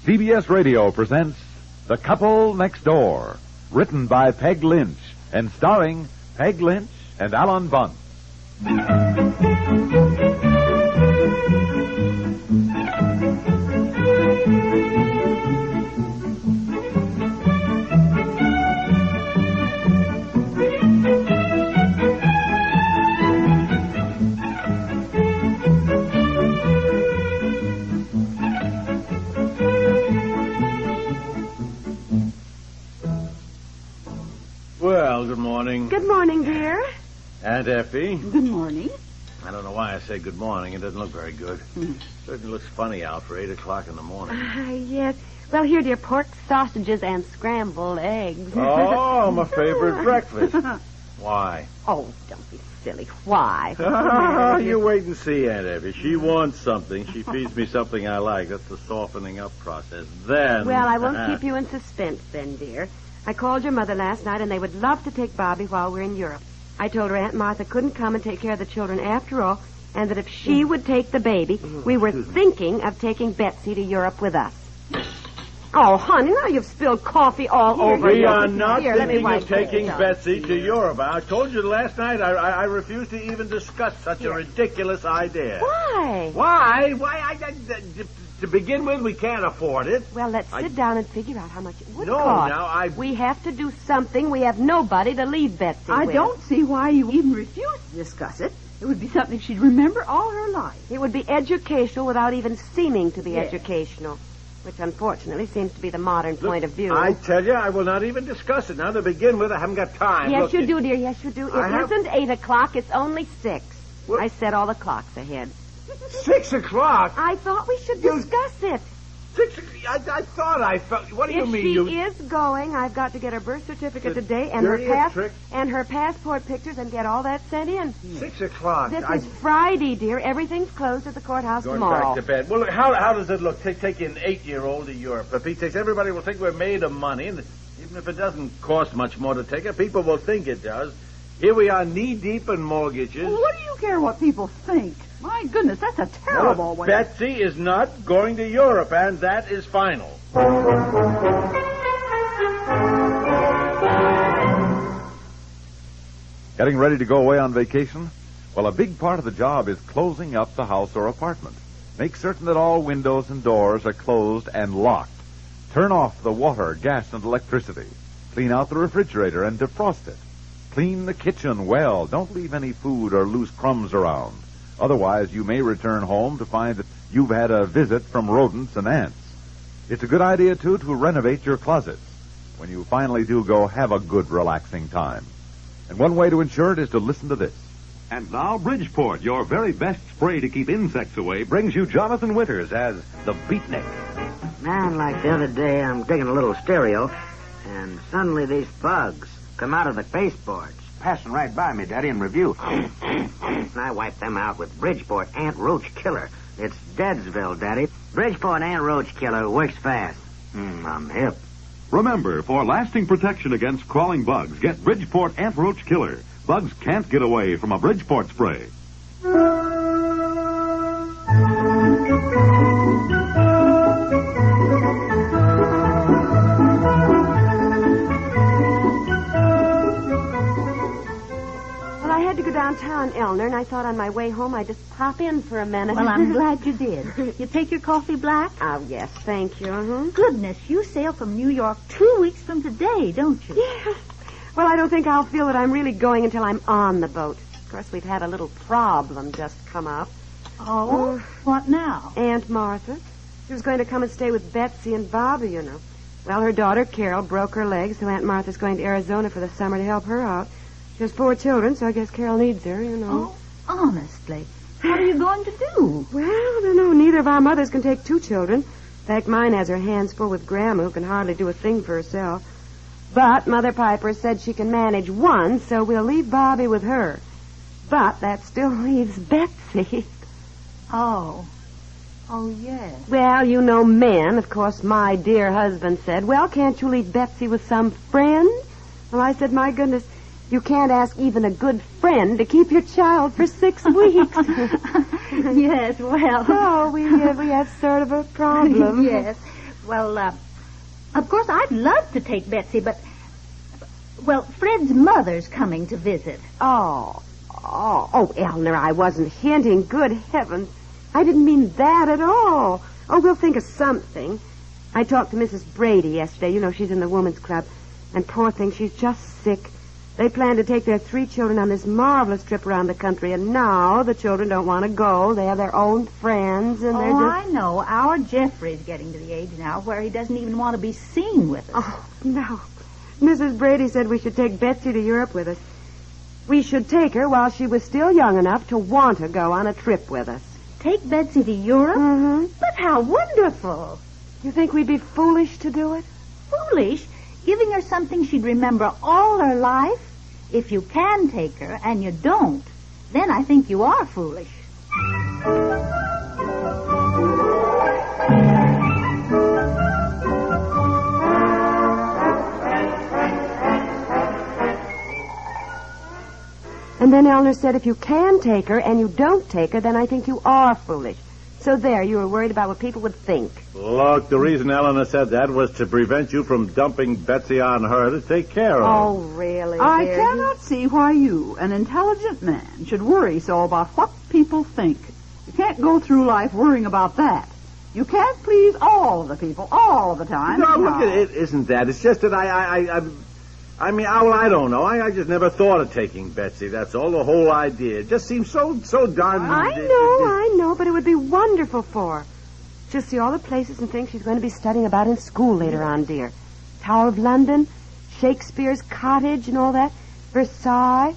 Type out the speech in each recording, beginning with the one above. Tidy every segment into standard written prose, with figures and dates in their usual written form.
CBS Radio presents The Couple Next Door, written by Peg Lynch and starring Peg Lynch and Ethel and Bunce. Well, good morning. Good morning, dear. Aunt Effie. Good morning. I don't know why I say good morning. It doesn't look very good. Certainly looks funny out for 8 o'clock in the morning. Yes. Well, here, dear, pork sausages and scrambled eggs. Oh, my favorite breakfast. Why? Oh, don't be silly. Why? You wait and see, Aunt Effie. She wants something. She feeds me something I like. That's the softening up process. Then... Well, I won't keep you in suspense then, dear. I called your mother last night, and they would love to take Bobby while we're in Europe. I told her Aunt Martha couldn't come and take care of the children after all, and that if she would take the baby, we were thinking of taking Betsy to Europe with us. Oh, honey, now you've spilled coffee all over you. We are not thinking of taking taking Betsy to Europe. I told you last night I refused to even discuss such a ridiculous idea. Why? Why? To begin with, we can't afford it. Well, let's sit down and figure out how much it would cost. Now, We have to do something. We have nobody to leave Betsy with. I don't see why you even refuse to discuss it. It would be something she'd remember all her life. It would be educational without even seeming to be educational, which unfortunately seems to be the modern point of view. I tell you, I will not even discuss it. Now, to begin with, I haven't got time. Yes, Look, you do, dear. Yes, you do. It isn't 8 o'clock. It's only 6. What? I set all the clocks ahead. 6 o'clock? I thought we should discuss it. 6 o'clock? I thought I felt... What do you mean? She is going, I've got to get her birth certificate today and her passport pictures and get all that sent in. 6 o'clock? This is Friday, dear. Everything's closed at the courthouse Going tomorrow. back to bed. Well, how does it look? Take an 8-year-old to Europe. For Pete's sake, everybody will think we're made of money, and even if it doesn't cost much more to take her, people will think it does. Here we are, knee-deep in mortgages. Well, what do you care what people think? My goodness, that's a terrible way. Betsy is not going to Europe, and that is final. Getting ready to go away on vacation? Well, a big part of the job is closing up the house or apartment. Make certain that all windows and doors are closed and locked. Turn off the water, gas, and electricity. Clean out the refrigerator and defrost it. Clean the kitchen well. Don't leave any food or loose crumbs around. Otherwise, you may return home to find that you've had a visit from rodents and ants. It's a good idea, too, to renovate your closets. When you finally do go, have a good, relaxing time. And one way to ensure it is to listen to this. And now, Bridgeport, your very best spray to keep insects away, brings you Jonathan Winters as the Beatnik. Man, like the other day, I'm digging a little stereo, and suddenly these bugs come out of the baseboards, passing right by me, Daddy, in review. And I wipe them out with Bridgeport Ant Roach Killer. It's Deadsville, Daddy. Bridgeport Ant Roach Killer works fast. I'm hip. Remember, for lasting protection against crawling bugs, get Bridgeport Ant Roach Killer. Bugs can't get away from a Bridgeport spray. Downtown, Elinor, and I thought on my way home I'd just pop in for a minute. Well, I'm glad you did. You take your coffee black? Oh, yes, thank you. Goodness, you sail from New York 2 weeks from today, don't you? Yeah. Well, I don't think I'll feel that I'm really going until I'm on the boat. Of course, we've had a little problem just come up. Oh? What now? Aunt Martha. She was going to come and stay with Betsy and Bobby, you know. Well, her daughter, Carol, broke her leg, so Aunt Martha's going to Arizona for the summer to help her out. She has 4 children, so I guess Carol needs her, you know. Oh, honestly. What are you going to do? Well, I don't know. Neither of our mothers can take 2 children. In fact, mine has her hands full with Grandma, who can hardly do a thing for herself. But Mother Piper said she can manage 1, so we'll leave Bobby with her. But that still leaves Betsy. Oh. Oh, yes. Well, you know men. Of course, my dear husband said, well, can't you leave Betsy with some friend? Well, I said, my goodness, you can't ask even a good friend to keep your child for 6 weeks. Yes, well. Oh, we have sort of a problem. Yes. Well, of course, I'd love to take Betsy, but... Well, Fred's mother's coming to visit. Oh, Elinor, I wasn't hinting. Good heavens. I didn't mean that at all. Oh, we'll think of something. I talked to Mrs. Brady yesterday. You know, she's in the women's club. And poor thing, she's just sick. They plan to take their 3 children on this marvelous trip around the country, and now the children don't want to go. They have their own friends, and they're just... I know. Our Jeffrey's getting to the age now where he doesn't even want to be seen with us. Oh, no. Mrs. Brady said we should take Betsy to Europe with us. We should take her while she was still young enough to want to go on a trip with us. Take Betsy to Europe? Mm-hmm. But how wonderful. You think we'd be foolish to do it? Foolish? Giving her something she'd remember all her life? If you can take her and you don't, then I think you are foolish. And then Elinor said if you can take her and you don't take her, then I think you are foolish. So there, you were worried about what people would think. Look, the reason Elinor said that was to prevent you from dumping Betsy on her to take care of. Oh, really? I dear? cannot see why you, an intelligent man, should worry so about what people think. You can't go through life worrying about that. You can't please all of the people all the time. No, look, it isn't that. It's just that I don't know. I just never thought of taking Betsy. That's all. The whole idea. It just seems so darn... I know, but it would be wonderful for her. She'll see all the places and things she's going to be studying about in school later on, dear. Tower of London, Shakespeare's cottage and all that, Versailles,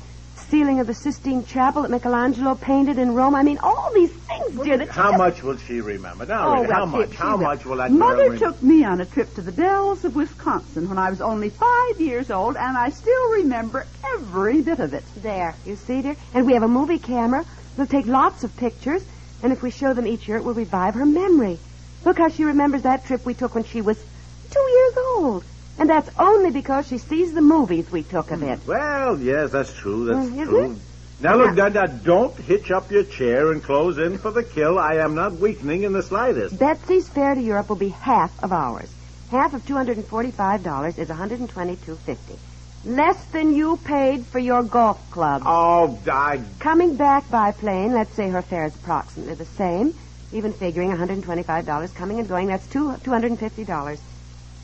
ceiling of the Sistine Chapel that Michelangelo painted in Rome. I mean, all these things, dear. That how much will she remember? Now, really, how much? How much will that girl Mother remember? took me on a trip to the Dells of Wisconsin when I was only 5 years old, and I still remember every bit of it. There, you see, dear? And we have a movie camera. We'll take lots of pictures, and if we show them each year, it will revive her memory. Look how she remembers that trip we took when she was 2 years old. And that's only because she sees the movies we took of it. Well, yes, that's true. That's Isn't true. it? Now, look, now, don't hitch up your chair and close in for the kill. I am not weakening in the slightest. Betsy's fare to Europe will be half of ours. Half of $245 is $122.50. Less than you paid for your golf club. Oh, Coming back by plane, let's say her fare is approximately the same. Even figuring $125 coming and going, that's $250.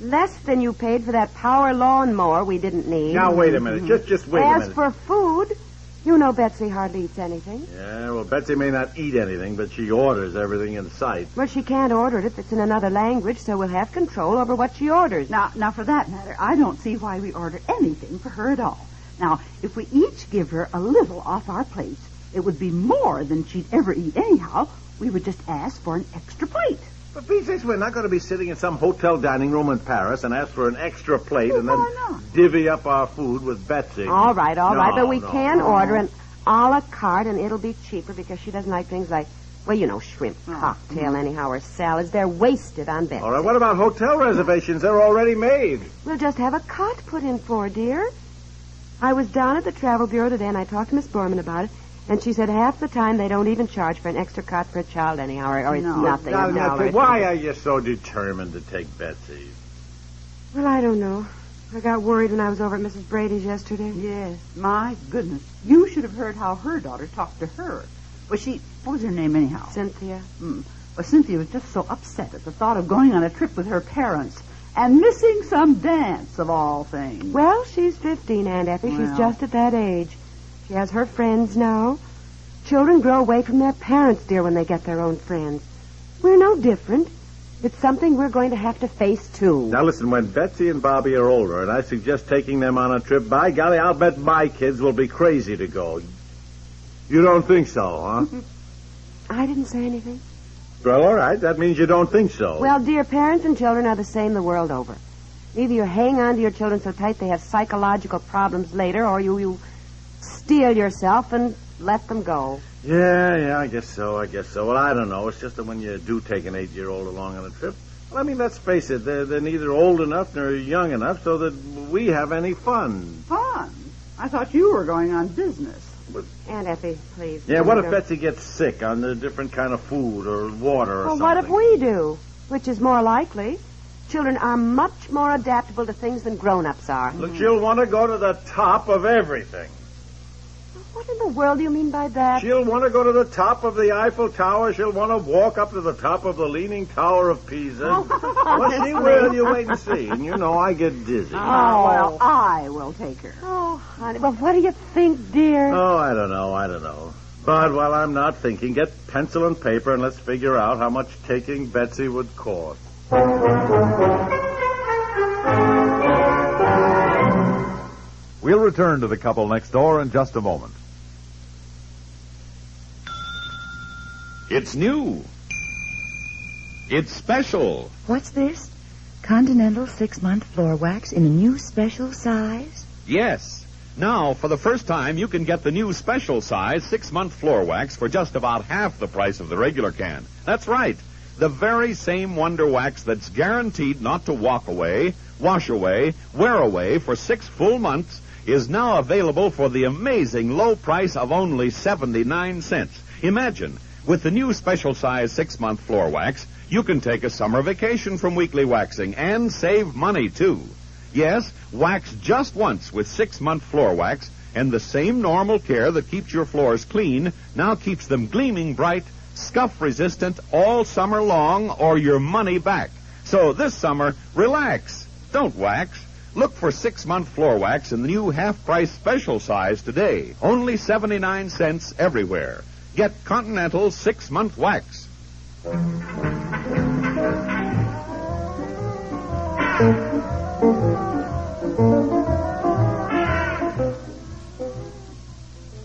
Less than you paid for that power lawnmower we didn't need. Now, wait a minute. Just wait a minute. As for food, you know Betsy hardly eats anything. Yeah, well, Betsy may not eat anything, but she orders everything in sight. Well, she can't order it if it's in another language, so we'll have control over what she orders. Now, for that matter, I don't see why we order anything for her at all. Now, if we each give her a little off our plates, it would be more than she'd ever eat anyhow. We would just ask for an extra plate. For Pete's sakes, we're not going to be sitting in some hotel dining room in Paris and ask for an extra plate and then divvy up our food with Betsy. All right. But we can order an a la carte, and it'll be cheaper because she doesn't like things like, well, you know, shrimp cocktail anyhow, or salads. They're wasted on Betsy. All right, what about hotel reservations? They're already made. We'll just have a cot put in for her, dear. I was down at the travel bureau today, and I talked to Miss Borman about it. And she said half the time they don't even charge for an extra cot for a child anyhow, or it's nothing. Why are you so determined to take Betsy? Well, I don't know. I got worried when I was over at Mrs. Brady's yesterday. Yes, my goodness. You should have heard how her daughter talked to her. What was her name anyhow? Cynthia. Well, Cynthia was just so upset at the thought of going on a trip with her parents and missing some dance of all things. Well, she's 15, Aunt Effie. She's just at that age. She has her friends now. Children grow away from their parents, dear, when they get their own friends. We're no different. It's something we're going to have to face, too. Now, listen, when Betsy and Bobby are older, and I suggest taking them on a trip, by golly, I'll bet my kids will be crazy to go. You don't think so, huh? I didn't say anything. Well, all right. That means you don't think so. Well, dear, parents and children are the same the world over. Either you hang on to your children so tight they have psychological problems later, or you steel yourself and let them go. Yeah, I guess so. Well, I don't know. It's just that when you do take an 8-year-old along on a trip, well, I mean, let's face it, they're neither old enough nor young enough so that we have any fun. Fun? I thought you were going on business. Aunt Effie, please. Yeah, what if Betsy gets sick on the different kind of food or water or something? Well, what if we do? Which is more likely. Children are much more adaptable to things than grown-ups are. Look, she'll want to go to the top of everything. What in the world do you mean by that? She'll want to go to the top of the Eiffel Tower. She'll want to walk up to the top of the Leaning Tower of Pisa. Well, she will. You wait and see. And you know I get dizzy. Oh, well, I will take her. Oh, honey, well, what do you think, dear? Oh, I don't know. But while I'm not thinking, get pencil and paper and let's figure out how much taking Betsy would cost. We'll return to the couple next door in just a moment. It's new. It's special. What's this? Continental 6-month floor wax in a new special size? Yes. Now, for the first time, you can get the new special size 6-month floor wax for just about half the price of the regular can. That's right. The very same Wonder Wax that's guaranteed not to walk away, wash away, wear away for 6 full months is now available for the amazing low price of only 79 cents. Imagine, with the new special size 6-month floor wax, you can take a summer vacation from weekly waxing and save money, too. Yes, wax just once with 6-month floor wax, and the same normal care that keeps your floors clean now keeps them gleaming bright, scuff-resistant all summer long, or your money back. So this summer, relax. Don't wax. Look for 6-month floor wax in the new half-price special size today. Only 79 cents everywhere. Get Continental 6-month wax.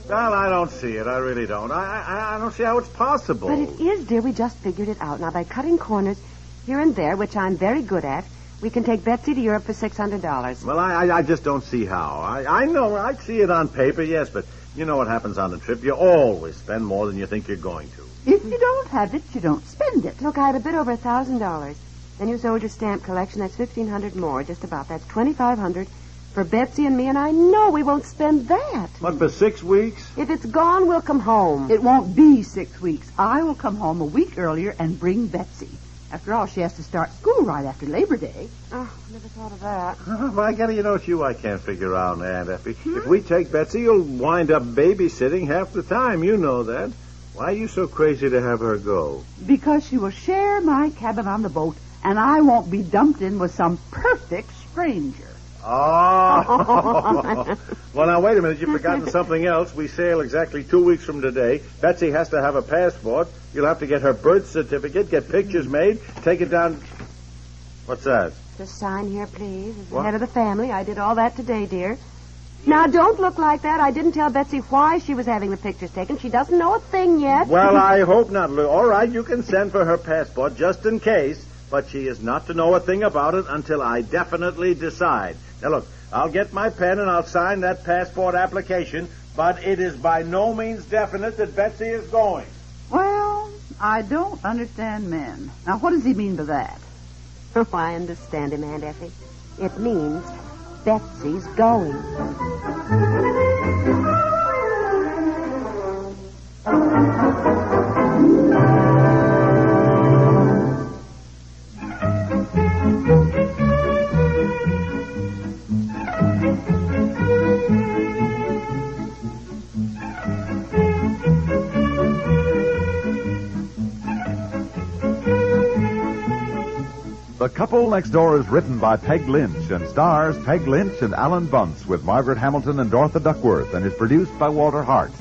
Well, I don't see it. I really don't. I don't see how it's possible. But it is, dear. We just figured it out. Now, by cutting corners here and there, which I'm very good at, we can take Betsy to Europe for $600. Well, I just don't see how. I know. I see it on paper, yes, but you know what happens on the trip. You always spend more than you think you're going to. If you don't have it, you don't spend it. Look, I had a bit over $1,000. Then you sold your stamp collection. That's $1,500 more, just about. That's $2,500 for Betsy and me, and I know we won't spend that. What, for 6 weeks? If it's gone, we'll come home. It won't be 6 weeks. I will come home a week earlier and bring Betsy. After all, she has to start school right after Labor Day. Oh, never thought of that. Well, I gotta, it's you I can't figure out, Aunt Effie. If we take Betsy, you'll wind up babysitting half the time. You know that. Why are you so crazy to have her go? Because she will share my cabin on the boat, and I won't be dumped in with some perfect stranger. Oh. Well, now, wait a minute. You've forgotten something else. We sail exactly 2 weeks from today. Betsy has to have a passport. You'll have to get her birth certificate, get pictures made, take it down. What's that? Just sign here, please. As the head of the family, I did all that today, dear. Now, don't look like that. I didn't tell Betsy why she was having the pictures taken. She doesn't know a thing yet. Well, I hope not, Lou. All right, you can send for her passport just in case, but she is not to know a thing about it until I definitely decide. Now, look, I'll get my pen and I'll sign that passport application, but it is by no means definite that Betsy is going. Well, I don't understand men. Now, what does he mean by that? Oh, I understand him, Aunt Effie. It means Betsy's going. The Couple Next Door is written by Peg Lynch and stars Peg Lynch and Ethel and Bunce with Margaret Hamilton and Dorothy Duckworth and is produced by Walter Hart.